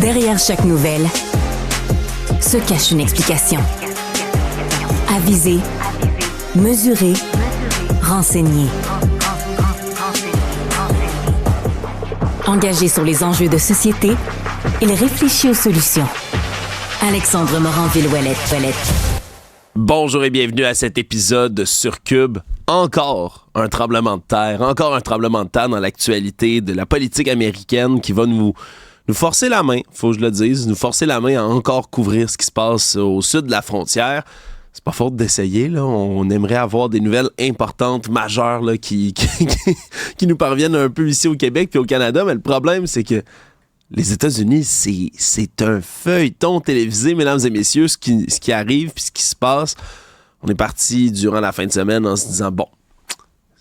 Derrière chaque nouvelle se cache une explication. Aviser, mesurer, renseigner. Engagé sur les enjeux de société, il réfléchit aux solutions. Alexandre Morin-Villouellette. Bonjour et bienvenue à cet épisode sur Cube. Encore un tremblement de terre dans l'actualité de la politique américaine qui va nous forcer la main, faut que je le dise, nous forcer la main à encore couvrir ce qui se passe au sud de la frontière. C'est pas faute d'essayer, là. On aimerait avoir des nouvelles importantes, majeures, là, qui nous parviennent un peu ici au Québec puis au Canada, mais le problème, c'est que les États-Unis, c'est un feuilleton télévisé, mesdames et messieurs, ce qui arrive puis ce qui se passe. On est parti durant la fin de semaine en se disant, bon,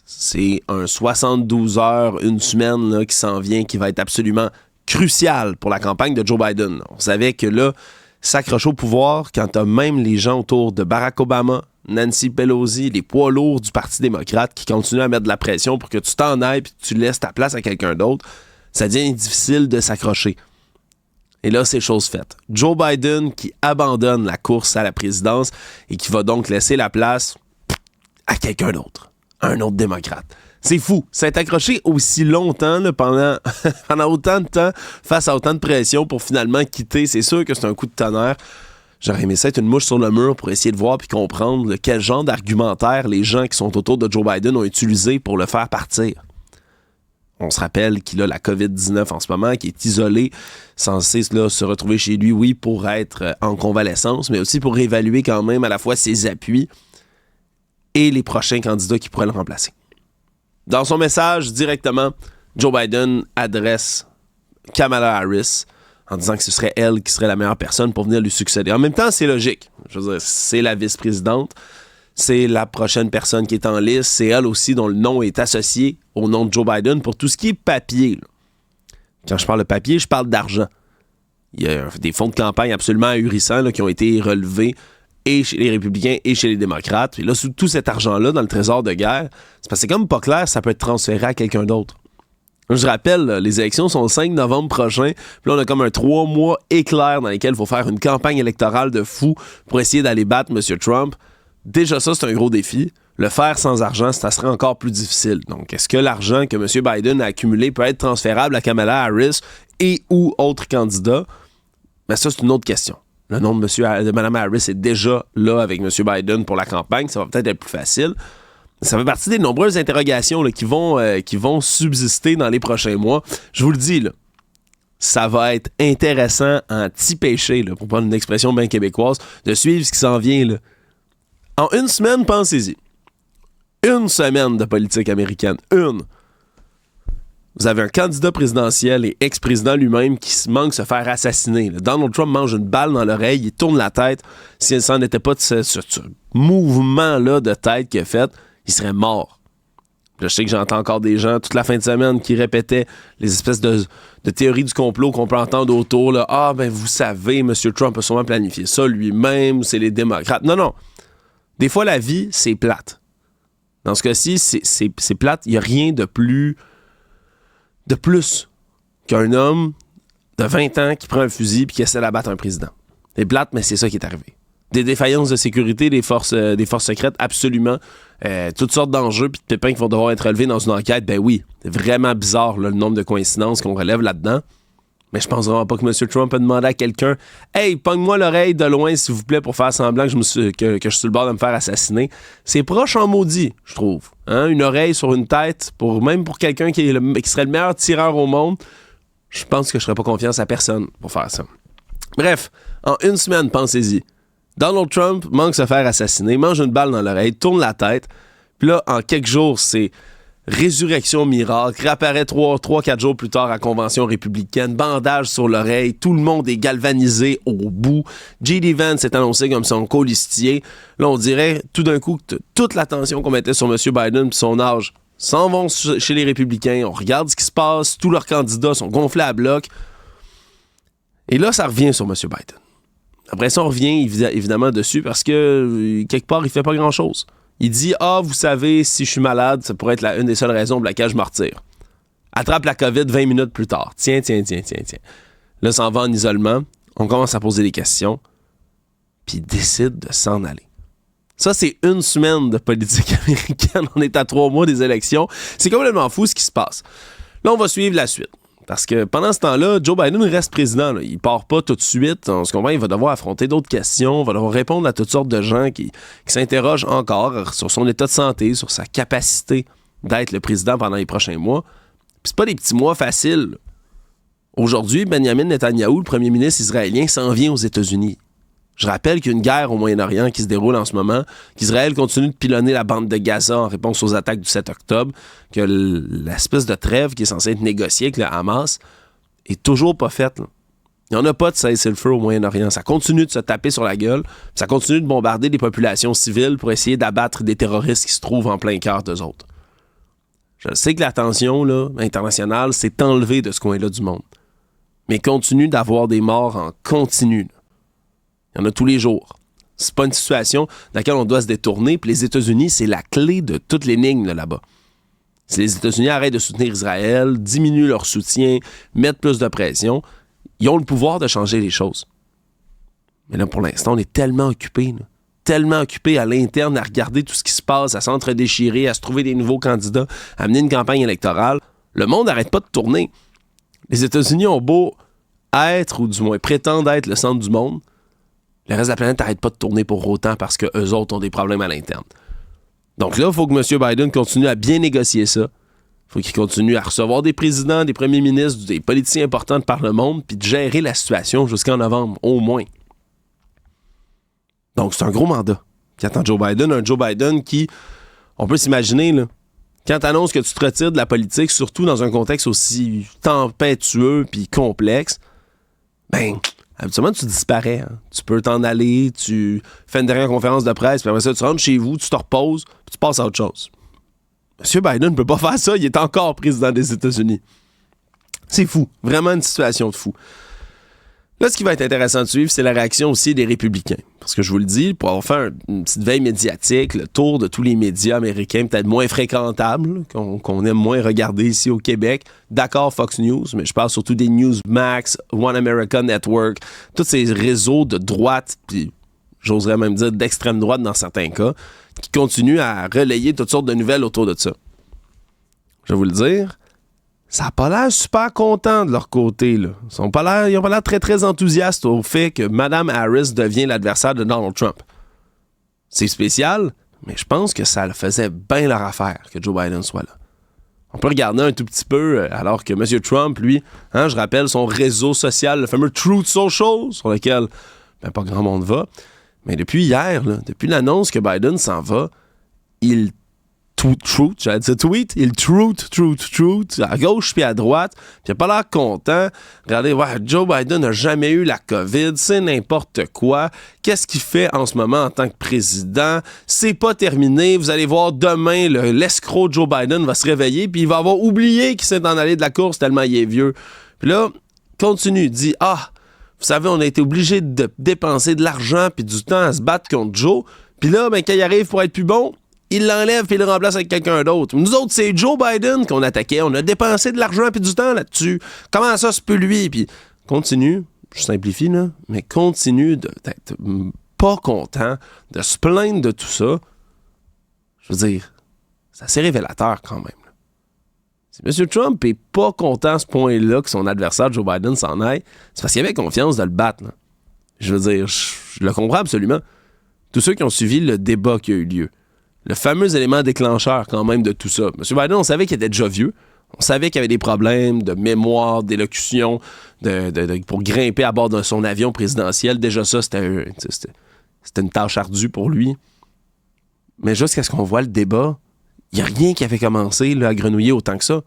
c'est un 72 heures, une semaine là, qui s'en vient, qui va être absolument crucial pour la campagne de Joe Biden. On savait que là, s'accrocher au pouvoir, quand t'as même les gens autour de Barack Obama, Nancy Pelosi, les poids lourds du Parti démocrate qui continuent à mettre de la pression pour que tu t'en ailles et que tu laisses ta place à quelqu'un d'autre, ça devient difficile de s'accrocher. Et là, c'est chose faite. Joe Biden qui abandonne la course à la présidence et qui va donc laisser la place à quelqu'un d'autre, à un autre démocrate. C'est fou. Ça a été accroché aussi longtemps, là, pendant autant de temps, face à autant de pression pour finalement quitter. C'est sûr que c'est un coup de tonnerre. J'aurais aimé ça être une mouche sur le mur pour essayer de voir puis comprendre quel genre d'argumentaire les gens qui sont autour de Joe Biden ont utilisé pour le faire partir. On se rappelle qu'il a la COVID-19 en ce moment, qu'il est isolé, censé là, se retrouver chez lui, oui, pour être en convalescence, mais aussi pour évaluer quand même à la fois ses appuis et les prochains candidats qui pourraient le remplacer. Dans son message, directement, Joe Biden adresse Kamala Harris en disant que ce serait elle qui serait la meilleure personne pour venir lui succéder. En même temps, c'est logique. Je veux dire, c'est la vice-présidente. C'est la prochaine personne qui est en liste. C'est elle aussi dont le nom est associé au nom de Joe Biden pour tout ce qui est papier. Là. Quand je parle de papier, je parle d'argent. Il y a des fonds de campagne absolument ahurissants là, qui ont été relevés et chez les républicains et chez les démocrates. Et là, sous tout cet argent-là dans le trésor de guerre, c'est parce que c'est comme pas clair, ça peut être transféré à quelqu'un d'autre. Je rappelle, là, les élections sont le 5 novembre prochain. Puis là, on a comme un 3 mois éclair dans lesquels il faut faire une campagne électorale de fou pour essayer d'aller battre M. Trump. Déjà ça, c'est un gros défi. Le faire sans argent, ça serait encore plus difficile. Donc, est-ce que l'argent que M. Biden a accumulé peut être transférable à Kamala Harris et ou autres candidats? Mais ça, c'est une autre question. Le nom de Mme Harris est déjà là avec M. Biden pour la campagne. Ça va peut-être être plus facile. Ça fait partie des nombreuses interrogations là, qui vont subsister dans les prochains mois. Je vous le dis, là, ça va être intéressant en petit péché, là, pour prendre une expression bien québécoise, de suivre ce qui s'en vient. Là. En une semaine, pensez-y. Une semaine de politique américaine. Une. Vous avez un candidat présidentiel et ex-président lui-même qui manque de se faire assassiner. Là. Donald Trump mange une balle dans l'oreille, il tourne la tête. Si ça n'était pas de ce mouvement-là de tête qu'il a fait, il serait mort. Là, je sais que j'entends encore des gens toute la fin de semaine qui répétaient les espèces de théories du complot qu'on peut entendre autour. Là. Ah, ben vous savez, M. Trump a sûrement planifié ça lui-même, c'est les démocrates. Non. Des fois, la vie, c'est plate. Dans ce cas-ci, c'est plate. Il n'y a rien de plus qu'un homme de 20 ans qui prend un fusil et qui essaie d'abattre un président. C'est plate, mais c'est ça qui est arrivé. Des défaillances de sécurité, des forces secrètes, absolument. Toutes sortes d'enjeux puis de pépins qui vont devoir être relevés dans une enquête. Ben oui, c'est vraiment bizarre là, le nombre de coïncidences qu'on relève là-dedans. Mais je pense vraiment pas que M. Trump a demandé à quelqu'un « Hey, pogne-moi l'oreille de loin, s'il vous plaît, pour faire semblant que je suis sur le bord de me faire assassiner. » C'est proche en maudit, je trouve. Hein? Une oreille sur une tête, même pour quelqu'un qui serait le meilleur tireur au monde, je pense que je ferais pas confiance à personne pour faire ça. Bref, en une semaine, pensez-y. Donald Trump manque de se faire assassiner, mange une balle dans l'oreille, tourne la tête. Puis là, en quelques jours, c'est résurrection miracle, réapparaît 3-4 jours plus tard à convention républicaine, bandage sur l'oreille, tout le monde est galvanisé au bout. J.D. Vance est annoncé comme son colistier. Là, on dirait tout d'un coup que toute l'attention qu'on mettait sur M. Biden et son âge s'en vont chez les républicains. On regarde ce qui se passe, tous leurs candidats sont gonflés à bloc. Et là, ça revient sur M. Biden. Après ça, on revient évidemment dessus parce que quelque part, il fait pas grand-chose. Il dit « Ah, vous savez, si je suis malade, ça pourrait être une des seules raisons pour laquelle je me retire. » Attrape la COVID 20 minutes plus tard. Tiens. Là, s'en va en isolement. On commence à poser des questions. Puis il décide de s'en aller. Ça, c'est une semaine de politique américaine. On est à 3 mois des élections. C'est complètement fou ce qui se passe. Là, on va suivre la suite. Parce que pendant ce temps-là, Joe Biden reste président. Là. Il part pas tout de suite. On se comprend, il va devoir affronter d'autres questions. Il va devoir répondre à toutes sortes de gens qui s'interrogent encore sur son état de santé, sur sa capacité d'être le président pendant les prochains mois. Puis c'est pas des petits mois faciles. Aujourd'hui, Benjamin Netanyahou, le premier ministre israélien, s'en vient aux États-Unis. Je rappelle qu'il y a une guerre au Moyen-Orient qui se déroule en ce moment, qu'Israël continue de pilonner la bande de Gaza en réponse aux attaques du 7 octobre, que l'espèce de trêve qui est censée être négociée avec le Hamas est toujours pas faite. Là. Il n'y en a pas de cessez-le-feu au Moyen-Orient. Ça continue de se taper sur la gueule, ça continue de bombarder des populations civiles pour essayer d'abattre des terroristes qui se trouvent en plein cœur d'eux autres. Je sais que la tension là, internationale s'est enlevée de ce coin-là du monde, mais continue d'avoir des morts en continu. Là. Il y en a tous les jours. C'est pas une situation dans laquelle on doit se détourner. Puis les États-Unis, c'est la clé de toute l'énigme là-bas. Si les États-Unis arrêtent de soutenir Israël, diminuent leur soutien, mettent plus de pression, ils ont le pouvoir de changer les choses. Mais là, pour l'instant, on est tellement occupés à l'interne à regarder tout ce qui se passe, à s'entre-déchirer, à se trouver des nouveaux candidats, à mener une campagne électorale. Le monde n'arrête pas de tourner. Les États-Unis ont beau être, ou du moins prétendre être le centre du monde, le reste de la planète n'arrête pas de tourner pour autant parce qu'eux autres ont des problèmes à l'interne. Donc là, il faut que M. Biden continue à bien négocier ça. Il faut qu'il continue à recevoir des présidents, des premiers ministres, des politiciens importants de par le monde, puis de gérer la situation jusqu'en novembre, au moins. Donc, c'est un gros mandat qui attend Joe Biden. Un Joe Biden qui, on peut s'imaginer, là, quand tu annonces que tu te retires de la politique, surtout dans un contexte aussi tempétueux puis complexe, ben... habituellement, tu disparais. Hein. Tu peux t'en aller, tu fais une dernière conférence de presse, puis après ça, tu rentres chez vous, tu te reposes, puis tu passes à autre chose. M. Biden ne peut pas faire ça, il est encore président des États-Unis. C'est fou, vraiment une situation de fou. Là, ce qui va être intéressant de suivre, c'est la réaction aussi des républicains. Parce que je vous le dis, pour avoir fait une petite veille médiatique, le tour de tous les médias américains, peut-être moins fréquentables, qu'on aime moins regarder ici au Québec. D'accord, Fox News, mais je parle surtout des Newsmax, One America Network, tous ces réseaux de droite, puis j'oserais même dire d'extrême droite dans certains cas, qui continuent à relayer toutes sortes de nouvelles autour de ça. Je vais vous le dire, ça n'a pas l'air super content de leur côté. Là. Ils n'ont pas l'air très, très enthousiastes au fait que Mme Harris devient l'adversaire de Donald Trump. C'est spécial, mais je pense que ça faisait bien leur affaire que Joe Biden soit là. On peut regarder un tout petit peu, alors que M. Trump, lui, je rappelle son réseau social, le fameux Truth Social, sur lequel pas grand monde va. Mais depuis hier, là, depuis l'annonce que Biden s'en va, il tweet, à gauche puis à droite, puis il n'a pas l'air content. Regardez, Joe Biden n'a jamais eu la COVID, c'est n'importe quoi. Qu'est-ce qu'il fait en ce moment en tant que président? C'est pas terminé. Vous allez voir demain, l'escroc Joe Biden va se réveiller, puis il va avoir oublié qu'il s'est en allé de la course tellement il est vieux. Puis là, continue, dit, vous savez, on a été obligé de dépenser de l'argent puis du temps à se battre contre Joe. Puis là, quand il arrive pour être plus bon, il l'enlève et il le remplace avec quelqu'un d'autre. Nous autres, c'est Joe Biden qu'on attaquait. On a dépensé de l'argent et du temps là-dessus. Comment ça se peut lui? Puis continue, je simplifie, là, mais continue d'être pas content, de se plaindre de tout ça. Je veux dire, c'est assez révélateur quand même. Là. Si M. Trump est pas content à ce point-là que son adversaire Joe Biden s'en aille, c'est parce qu'il avait confiance de le battre. Là. Je veux dire, je le comprends absolument. Tous ceux qui ont suivi le débat qui a eu lieu. Le fameux élément déclencheur quand même de tout ça. M. Biden, on savait qu'il était déjà vieux. On savait qu'il y avait des problèmes de mémoire, d'élocution, pour grimper à bord de son avion présidentiel. Déjà ça, c'était une tâche ardue pour lui. Mais jusqu'à ce qu'on voit le débat, il n'y a rien qui avait commencé là, à grenouiller autant que ça.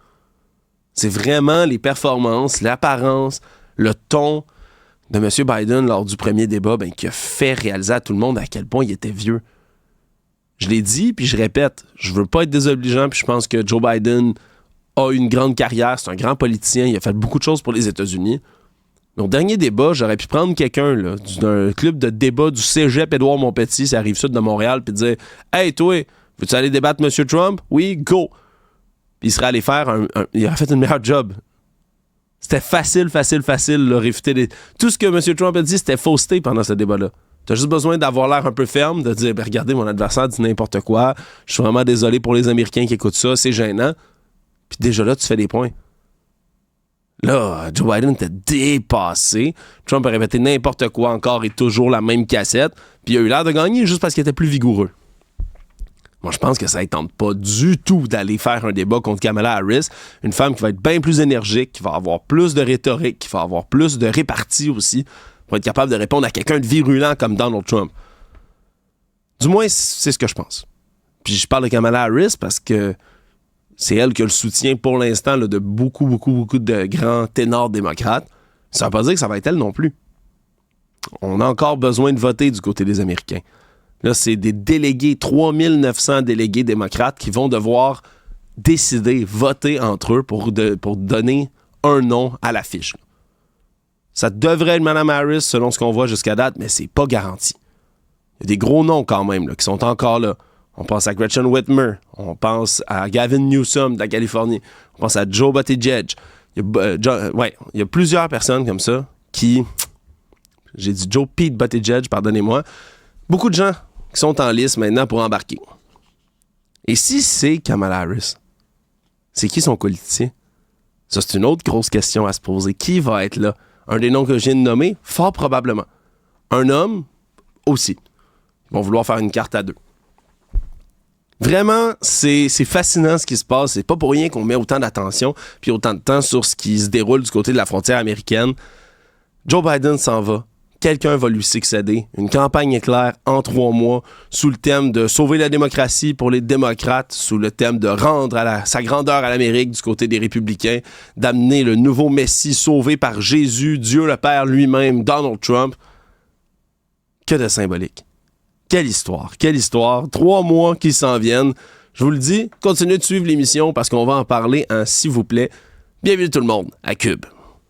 C'est vraiment les performances, l'apparence, le ton de M. Biden lors du premier débat qui a fait réaliser à tout le monde à quel point il était vieux. Je l'ai dit, puis je répète, je veux pas être désobligeant, puis je pense que Joe Biden a une grande carrière, c'est un grand politicien, il a fait beaucoup de choses pour les États-Unis. Mais au dernier débat, j'aurais pu prendre quelqu'un là, d'un club de débat du cégep Édouard-Montpetit, ça arrive sud de Montréal, puis dire « Hey, toi, veux-tu aller débattre M. Trump? Oui, go! » Puis il serait allé faire il aurait fait une meilleure job. C'était facile, là, réfuter tout ce que M. Trump a dit, c'était fausseté pendant ce débat-là. T'as juste besoin d'avoir l'air un peu ferme, de dire, regardez, mon adversaire dit n'importe quoi, je suis vraiment désolé pour les Américains qui écoutent ça, c'est gênant. Puis déjà là, tu fais des points. Là, Joe Biden était dépassé. Trump a répété n'importe quoi encore et toujours la même cassette. Puis il a eu l'air de gagner juste parce qu'il était plus vigoureux. Moi, je pense que ça ne tente pas du tout d'aller faire un débat contre Kamala Harris, une femme qui va être bien plus énergique, qui va avoir plus de rhétorique, qui va avoir plus de répartie aussi, pour être capable de répondre à quelqu'un de virulent comme Donald Trump. Du moins, c'est ce que je pense. Puis je parle de Kamala Harris parce que c'est elle qui a le soutien pour l'instant là, de beaucoup de grands ténors démocrates. Ça ne veut pas dire que ça va être elle non plus. On a encore besoin de voter du côté des Américains. Là, c'est des délégués, 3900 délégués démocrates qui vont devoir décider, voter entre eux pour donner un nom à l'affiche. Ça devrait être Mme Harris selon ce qu'on voit jusqu'à date, mais c'est pas garanti. Il y a des gros noms quand même là, qui sont encore là. On pense à Gretchen Whitmer, on pense à Gavin Newsom de la Californie, on pense à Joe Buttigieg. Il y a plusieurs personnes comme ça qui... J'ai dit Joe Pete Buttigieg, pardonnez-moi. Beaucoup de gens qui sont en lice maintenant pour embarquer. Et si c'est Kamala Harris, c'est qui son coéquipier? Ça, c'est une autre grosse question à se poser. Qui va être là? Un des noms que je viens de nommer? Fort probablement. Un homme? Aussi. Ils vont vouloir faire une carte à deux. Vraiment, c'est fascinant ce qui se passe. C'est pas pour rien qu'on met autant d'attention puis autant de temps sur ce qui se déroule du côté de la frontière américaine. Joe Biden s'en va. Quelqu'un va lui succéder. Une campagne éclair en 3 mois sous le thème de sauver la démocratie pour les démocrates, sous le thème de rendre sa grandeur à l'Amérique du côté des républicains, d'amener le nouveau Messie sauvé par Jésus, Dieu le Père lui-même, Donald Trump. Que de symbolique. Quelle histoire, quelle histoire. 3 mois qui s'en viennent. Je vous le dis, continuez de suivre l'émission parce qu'on va en parler, s'il vous plaît. Bienvenue tout le monde à Cube.